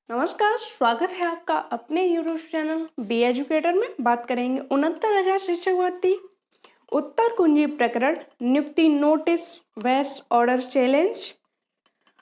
नमस्कार, स्वागत है आपका अपने यूट्यूब चैनल बी एजुकेटर में। बात करेंगे 69,000 शिक्षक भर्ती उत्तर कुंजी प्रकरण नियुक्ति नोटिस वैस ऑर्डर चैलेंज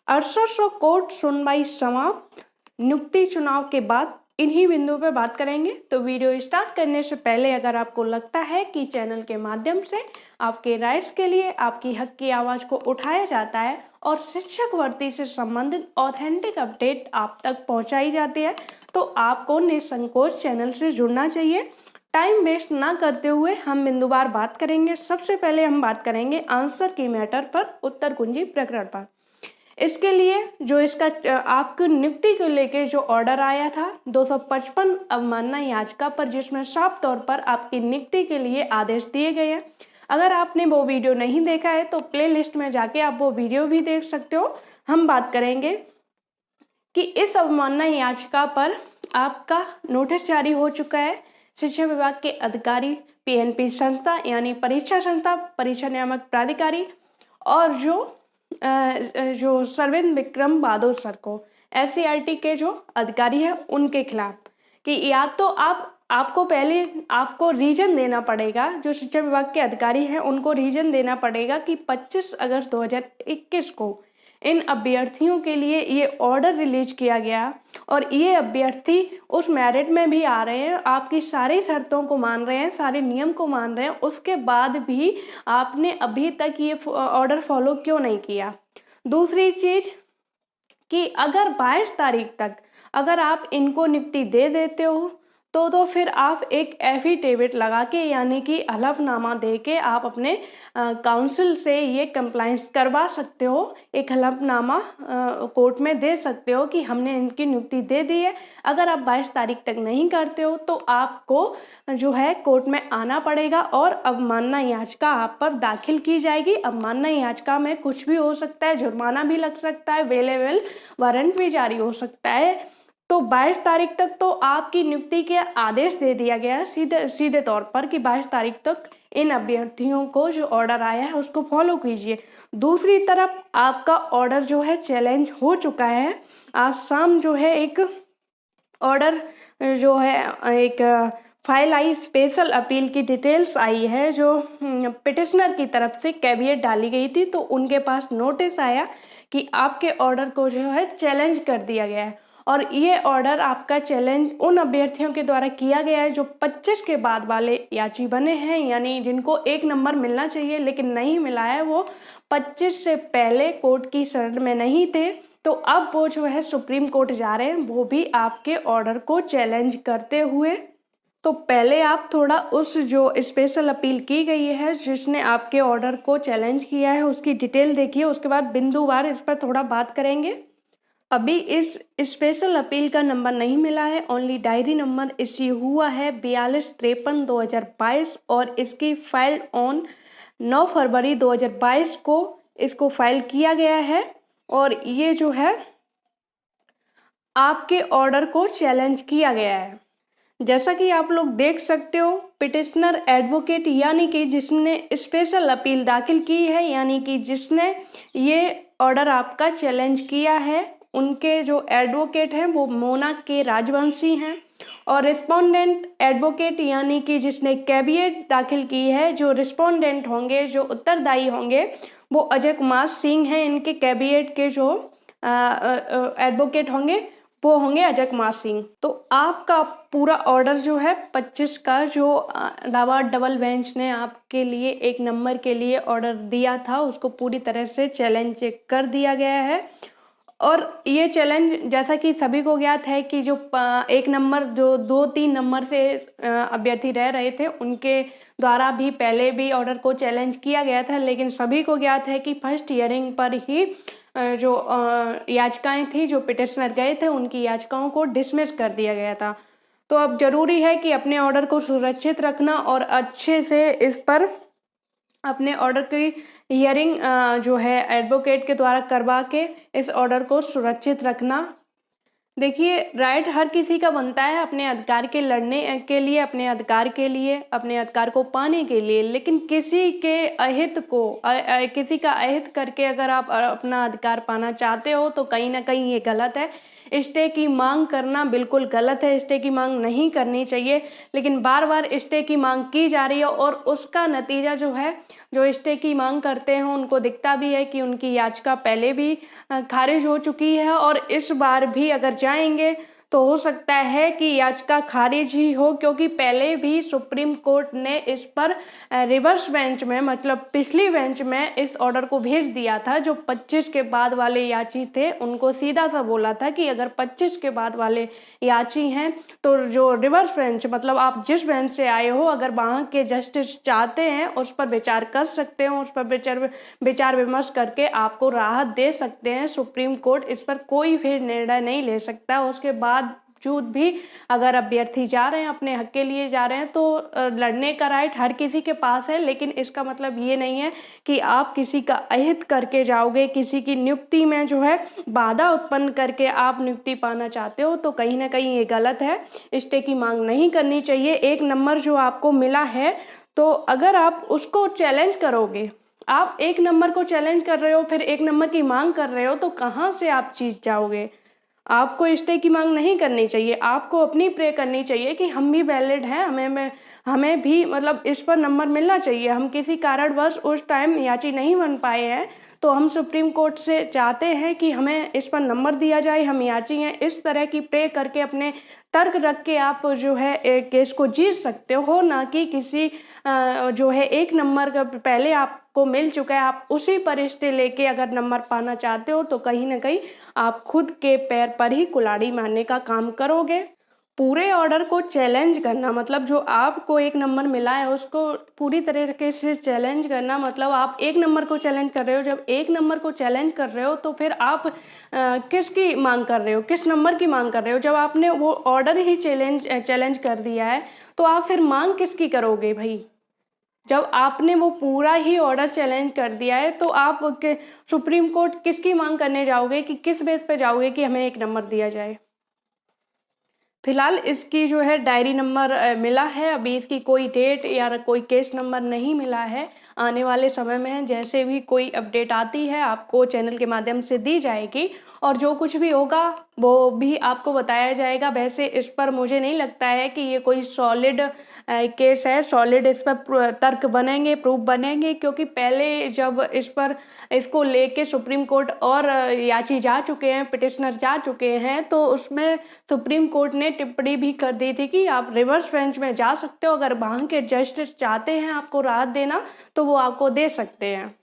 6800 कोर्ट सुनवाई समाप्त नियुक्ति चुनाव के बाद इन्हीं बिंदुओं पर बात करेंगे। तो वीडियो स्टार्ट करने से पहले अगर आपको लगता है कि चैनल के माध्यम से आपके राइट्स के लिए आपकी हक की आवाज़ को उठाया जाता है और शिक्षक भर्ती से संबंधित ऑथेंटिक अपडेट आप तक पहुंचाई जाती है, तो आपको निसंकोच चैनल से जुड़ना चाहिए। टाइम वेस्ट ना करते हुए हम बिंदुवार बात करेंगे। सबसे पहले हम बात करेंगे आंसर की मैटर पर, उत्तर कुंजी प्रकरण पर। इसके लिए जो इसका आपकी नियुक्ति को लेके जो ऑर्डर आया था 255 अवमानना याचिका पर, जिसमें साफ तौर पर आपकी नियुक्ति के लिए आदेश दिए गए हैं। अगर आपने वो वीडियो नहीं देखा है तो प्लेलिस्ट में जाके आप वो वीडियो भी देख सकते हो। हम बात करेंगे कि इस अवमानना याचिका पर आपका नोटिस जारी हो चुका है। शिक्षा विभाग के अधिकारी, पीएनपी संस्था यानी परीक्षा संस्था, परीक्षा नियामक प्राधिकारी और जो सरविंद विक्रम बादो सर को एससीईआरटी के जो अधिकारी हैं उनके खिलाफ कि या तो आपको पहले आपको रीजन देना पड़ेगा। जो शिक्षा विभाग के अधिकारी हैं उनको रीजन देना पड़ेगा कि 25 अगस्त 2021 को इन अभ्यर्थियों के लिए ये ऑर्डर रिलीज किया गया और ये अभ्यर्थी उस मेरिट में भी आ रहे हैं, आपकी सारी शर्तों को मान रहे हैं, सारे नियम को मान रहे हैं, उसके बाद भी आपने अभी तक ये ऑर्डर फॉलो क्यों नहीं किया। दूसरी चीज़ कि अगर 22 तारीख तक अगर आप इनको नियुक्ति दे देते हो तो फिर आप एक एफिडेविट लगा के यानी कि हलफनामा दे के आप अपने काउंसिल से ये कंप्लाइंस करवा सकते हो। एक हलफनामा कोर्ट में दे सकते हो कि हमने इनकी नियुक्ति दे दी है। अगर आप 22 तारीख तक नहीं करते हो तो आपको जो है कोर्ट में आना पड़ेगा और अवमानना याचिका आप पर दाखिल की जाएगी। अवमानना याचिका में कुछ भी हो सकता है, जुर्माना भी लग सकता है, वेलेबल वारंट भी जारी हो सकता है। तो 22 तारीख तक तो आपकी नियुक्ति के आदेश दे दिया गया है सीधे तौर पर कि 22 तारीख तक इन अभ्यर्थियों को जो ऑर्डर आया है उसको फॉलो कीजिए। दूसरी तरफ आपका ऑर्डर जो है चैलेंज हो चुका है। आज शाम जो है एक ऑर्डर जो है एक फाइल आई, स्पेशल अपील की डिटेल्स आई है जो पिटिशनर की तरफ से कैविएट डाली गई थी, तो उनके पास नोटिस आया कि आपके ऑर्डर को जो है चैलेंज कर दिया गया है। और ये ऑर्डर आपका चैलेंज उन अभ्यर्थियों के द्वारा किया गया है जो 25 के बाद वाले याची बने हैं, यानी जिनको 1 नंबर मिलना चाहिए लेकिन नहीं मिला है, वो 25 से पहले कोर्ट की शरण में नहीं थे। तो अब वो जो है सुप्रीम कोर्ट जा रहे हैं, वो भी आपके ऑर्डर को चैलेंज करते हुए। तो पहले आप थोड़ा उस जो स्पेशल अपील की गई है जिसने आपके ऑर्डर को चैलेंज किया है उसकी डिटेल देखिए, उसके बाद बिंदुवार इस पर थोड़ा बात करेंगे। अभी इस स्पेशल अपील का नंबर नहीं मिला है, ओनली डायरी नंबर इश्यू हुआ है 4253/2022 और इसकी फाइल ऑन 9 फरवरी 2022 को इसको फाइल किया गया है। और ये जो है आपके ऑर्डर को चैलेंज किया गया है। जैसा कि आप लोग देख सकते हो, पिटिशनर एडवोकेट यानी कि जिसने स्पेशल अपील दाखिल की है, यानी कि जिसने ये ऑर्डर आपका चैलेंज किया है, उनके जो एडवोकेट हैं वो मोना के राजवंशी हैं। और रिस्पोंडेंट एडवोकेट यानी कि जिसने कैविएट दाखिल की है, जो रिस्पोंडेंट होंगे, जो उत्तरदायी होंगे, वो अजय कुमार सिंह हैं। इनके कैविएट के जो एडवोकेट होंगे वो होंगे अजय कुमार सिंह। तो आपका पूरा ऑर्डर जो है 25 का जो इलाहाबाद डबल बेंच ने आपके लिए 1 नंबर के लिए ऑर्डर दिया था उसको पूरी तरह से चैलेंज कर दिया गया है। और ये चैलेंज जैसा कि सभी को ज्ञात है कि जो 1 नंबर जो 2-3 नंबर से अभ्यर्थी रह रहे थे उनके द्वारा भी पहले भी ऑर्डर को चैलेंज किया गया था, लेकिन सभी को ज्ञात है कि फर्स्ट हियरिंग पर ही जो याचिकाएं थी, जो पिटिशनर गए थे, उनकी याचिकाओं को डिसमिस कर दिया गया था। तो अब जरूरी है कि अपने ऑर्डर को सुरक्षित रखना और अच्छे से इस पर अपने ऑर्डर की हियरिंग जो है एडवोकेट के द्वारा करवा के इस ऑर्डर को सुरक्षित रखना। देखिए, राइट हर किसी का बनता है अपने अधिकार के लड़ने के लिए, अपने अधिकार के लिए, अपने अधिकार को पाने के लिए, लेकिन किसी के अहित को किसी का अहित करके अगर आप अपना अधिकार पाना चाहते हो तो कहीं ना कहीं ये गलत है। स्टे की मांग करना बिल्कुल गलत है, स्टे की मांग नहीं करनी चाहिए, लेकिन बार बार स्टे की मांग की जा रही है और उसका नतीजा जो है, जो स्टे की मांग करते हैं उनको दिखता भी है कि उनकी याचिका पहले भी खारिज हो चुकी है और इस बार भी अगर जाएंगे तो हो सकता है कि याचिका खारिज ही हो, क्योंकि पहले भी सुप्रीम कोर्ट ने इस पर रिवर्स बेंच में, मतलब पिछली बेंच में इस ऑर्डर को भेज दिया था। जो 25 के बाद वाले याची थे उनको सीधा सा बोला था कि अगर 25 के बाद वाले याची हैं तो जो रिवर्स बेंच, मतलब आप जिस बेंच से आए हो, अगर वहाँ के जस्टिस चाहते हैं उस पर विचार कर सकते हो, उस पर विचार विमर्श करके आपको राहत दे सकते हैं। सुप्रीम कोर्ट इस पर कोई भी निर्णय नहीं ले सकता। उसके बावजूद भी अगर अभ्यर्थी जा रहे हैं, अपने हक के लिए जा रहे हैं, तो लड़ने का राइट हर किसी के पास है, लेकिन इसका मतलब ये नहीं है कि आप किसी का अहित करके जाओगे, किसी की नियुक्ति में जो है बाधा उत्पन्न करके आप नियुक्ति पाना चाहते हो, तो कहीं ना कहीं ये गलत है। स्टे की मांग नहीं करनी चाहिए। 1 नंबर जो आपको मिला है, तो अगर आप उसको चैलेंज करोगे, आप 1 नंबर को चैलेंज कर रहे हो, फिर 1 नंबर की मांग कर रहे हो, तो कहाँ से आप जीत जाओगे। आपको स्टे की मांग नहीं करनी चाहिए, आपको अपनी प्रे करनी चाहिए कि हम भी वैलिड हैं, हमें भी मतलब इस पर नंबर मिलना चाहिए। हम किसी कारणवश उस टाइम याची नहीं बन पाए हैं, तो हम सुप्रीम कोर्ट से चाहते हैं कि हमें इस पर नंबर दिया जाए, हम याची हैं। इस तरह की प्रे करके, अपने तर्क रख के आप जो है केस को जीत सकते हो, ना कि किसी जो है 1 नंबर का पहले आपको मिल चुका है, आप उसी पर स्टे लेके अगर नंबर पाना चाहते हो, तो कहीं ना कहीं आप खुद के पैर पर ही कुल्हाड़ी मारने का काम करोगे। पूरे ऑर्डर को चैलेंज करना, मतलब जो आपको 1 नंबर मिला है उसको पूरी तरीके से चैलेंज करना, मतलब आप 1 नंबर को चैलेंज कर रहे हो। जब 1 नंबर को चैलेंज कर रहे हो तो फिर आप किसकी मांग कर रहे हो, किस नंबर की मांग कर रहे हो। जब आपने वो ऑर्डर ही चैलेंज कर दिया है, तो आप फिर मांग किसकी करोगे भाई। जब आपने वो पूरा ही ऑर्डर चैलेंज कर दिया है, तो आप सुप्रीम कोर्ट किसकी मांग करने जाओगे, कि किस बेस पे जाओगे कि हमें 1 नंबर दिया जाए। फिलहाल इसकी जो है डायरी नंबर मिला है, अभी इसकी कोई डेट या कोई केस नंबर नहीं मिला है। आने वाले समय में जैसे भी कोई अपडेट आती है आपको चैनल के माध्यम से दी जाएगी, और जो कुछ भी होगा वो भी आपको बताया जाएगा। वैसे इस पर मुझे नहीं लगता है कि ये कोई सॉलिड केस है, सॉलिड इस पर तर्क बनेंगे, प्रूफ बनेंगे, क्योंकि पहले जब इसको लेके सुप्रीम कोर्ट और याची जा चुके हैं, पिटिशनर जा चुके हैं, तो उसमें सुप्रीम कोर्ट ने टिप्पणी भी कर दी थी कि आप रिवर्स बेंच में जा सकते हो, अगर वहाँ के जस्टिस चाहते हैं आपको राहत देना तो वो आपको दे सकते हैं।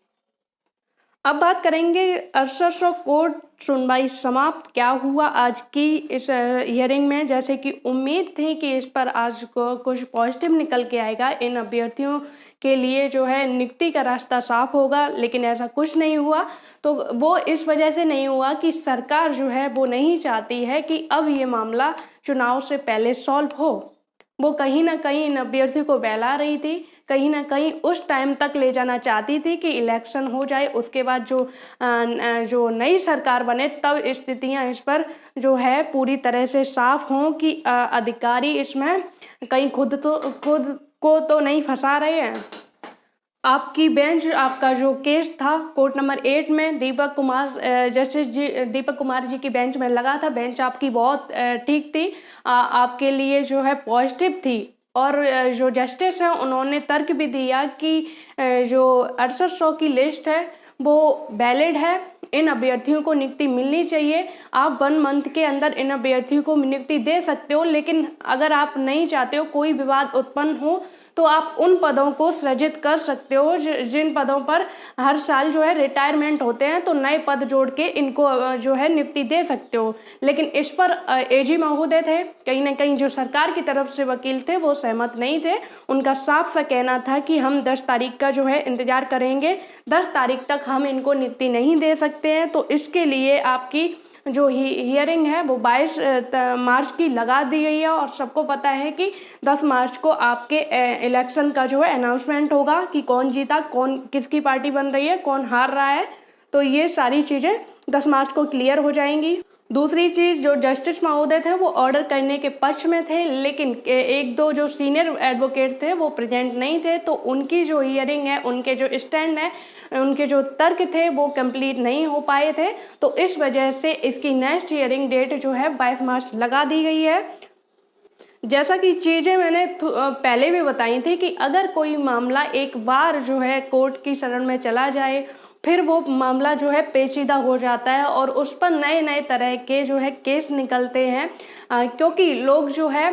अब बात करेंगे 6800 कोर्ट सुनवाई समाप्त, क्या हुआ आज की इस हियरिंग में। जैसे कि उम्मीद थी कि इस पर आज को कुछ पॉजिटिव निकल के आएगा, इन अभ्यर्थियों के लिए जो है नियुक्ति का रास्ता साफ होगा, लेकिन ऐसा कुछ नहीं हुआ। तो वो इस वजह से नहीं हुआ कि सरकार जो है वो नहीं चाहती है कि अब ये मामला चुनाव से पहले सॉल्व हो। वो कहीं ना कहीं इन अभ्यर्थियों को बहला रही थी, कहीं ना कहीं उस टाइम तक ले जाना चाहती थी कि इलेक्शन हो जाए, उसके बाद जो नई सरकार बने तब स्थितियां इस पर जो है पूरी तरह से साफ हों कि अधिकारी इसमें कहीं खुद को तो नहीं फंसा रहे हैं। आपकी बेंच, आपका जो केस था कोर्ट नंबर 8 में जस्टिस दीपक कुमार जी की बेंच में लगा था, बेंच आपकी बहुत ठीक थी, आपके लिए जो है पॉजिटिव थी। और जो जस्टिस हैं उन्होंने तर्क भी दिया कि जो 6800 की लिस्ट है वो वैलिड है, इन अभ्यर्थियों को नियुक्ति मिलनी चाहिए। आप 1 मंथ के अंदर इन अभ्यर्थियों को नियुक्ति दे सकते हो, लेकिन अगर आप नहीं चाहते हो कोई विवाद उत्पन्न हो तो आप उन पदों को सृजित कर सकते हो जिन पदों पर हर साल जो है रिटायरमेंट होते हैं, तो नए पद जोड़ के इनको जो है नियुक्ति दे सकते हो। लेकिन इस पर एजी महोदय थे, कहीं ना कहीं जो सरकार की तरफ से वकील थे वो सहमत नहीं थे। उनका साफ सा कहना था कि हम 10 तारीख का जो है इंतजार करेंगे, 10 तारीख तक हम इनको नियुक्ति नहीं दे सकते हैं। तो इसके लिए आपकी जो हियरिंग है वो 22 मार्च की लगा दी गई है, और सबको पता है कि 10 मार्च को आपके इलेक्शन का जो है अनाउंसमेंट होगा कि कौन जीता, कौन किसकी पार्टी बन रही है, कौन हार रहा है। तो ये सारी चीज़ें 10 मार्च को क्लियर हो जाएंगी। दूसरी चीज़, जो जस्टिस महोदय थे वो ऑर्डर करने के पक्ष में थे, लेकिन एक दो जो सीनियर एडवोकेट थे वो प्रेजेंट नहीं थे, तो उनकी जो हियरिंग है, उनके जो स्टैंड है, उनके जो तर्क थे वो कंप्लीट नहीं हो पाए थे। तो इस वजह से इसकी नेक्स्ट हियरिंग डेट जो है 22 मार्च लगा दी गई है। जैसा कि चीज़ें मैंने पहले भी बताई थी कि अगर कोई मामला एक बार जो है कोर्ट की शरण में चला जाए, फिर वो मामला जो है पेचीदा हो जाता है और उस पर नए नए तरह के जो है केस निकलते हैं, क्योंकि लोग जो है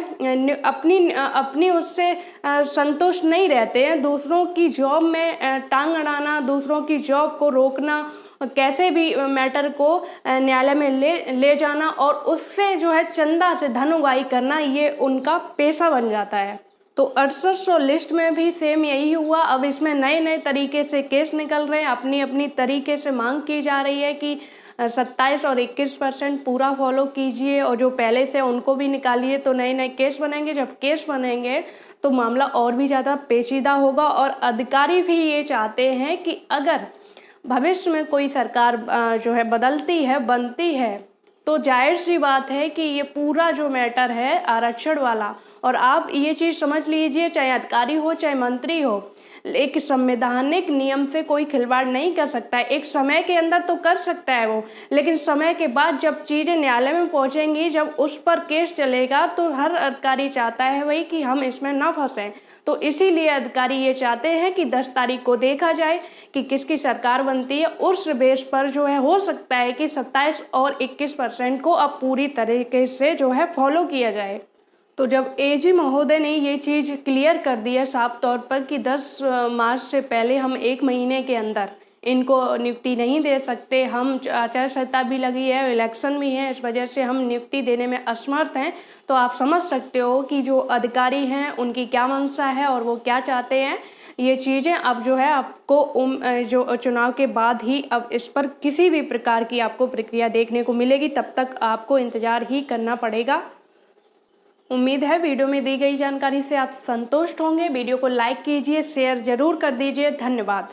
अपनी उससे संतुष्ट नहीं रहते हैं। दूसरों की जॉब में टांग अड़ाना, दूसरों की जॉब को रोकना, कैसे भी मैटर को न्यायालय में ले जाना और उससे जो है चंदा से धन उगाही करना, ये उनका पेशा बन जाता है। तो 6800 लिस्ट में भी सेम यही हुआ। अब इसमें नए नए तरीके से केस निकल रहे हैं, अपनी अपनी तरीके से मांग की जा रही है कि 27 और 21% पूरा फॉलो कीजिए और जो पहले से उनको भी निकालिए, तो नए नए केस बनेंगे। जब केस बनेंगे तो मामला और भी ज़्यादा पेचीदा होगा और अधिकारी भी ये चाहते हैं कि अगर भविष्य में कोई सरकार जो है बनती है, तो जाहिर सी बात है कि ये पूरा जो मैटर है आरक्षण वाला, और आप ये चीज़ समझ लीजिए, चाहे अधिकारी हो चाहे मंत्री हो, एक संवैधानिक नियम से कोई खिलवाड़ नहीं कर सकता है। एक समय के अंदर तो कर सकता है वो, लेकिन समय के बाद जब चीज़ें न्यायालय में पहुंचेंगी, जब उस पर केस चलेगा, तो हर अधिकारी चाहता है वही कि हम इसमें ना फंसें। तो इसीलिए अधिकारी ये चाहते हैं कि 10 तारीख को देखा जाए कि किसकी सरकार बनती है। उस बेस पर जो है हो सकता है कि 27 और 21% को अब पूरी तरीके से जो है फॉलो किया जाए। तो जब एजी महोदय ने ये चीज़ क्लियर कर दी है साफ तौर पर कि 10 मार्च से पहले हम 1 महीने के अंदर इनको नियुक्ति नहीं दे सकते, हम आचार संहिता भी लगी है, इलेक्शन भी है, इस वजह से हम नियुक्ति देने में असमर्थ हैं, तो आप समझ सकते हो कि जो अधिकारी हैं उनकी क्या मंशा है और वो क्या चाहते हैं। ये चीज़ें अब जो है आपको जो चुनाव के बाद ही अब इस पर किसी भी प्रकार की आपको प्रक्रिया देखने को मिलेगी, तब तक आपको इंतज़ार ही करना पड़ेगा। उम्मीद है वीडियो में दी गई जानकारी से आप संतुष्ट होंगे। वीडियो को लाइक कीजिए, शेयर जरूर कर दीजिए। धन्यवाद।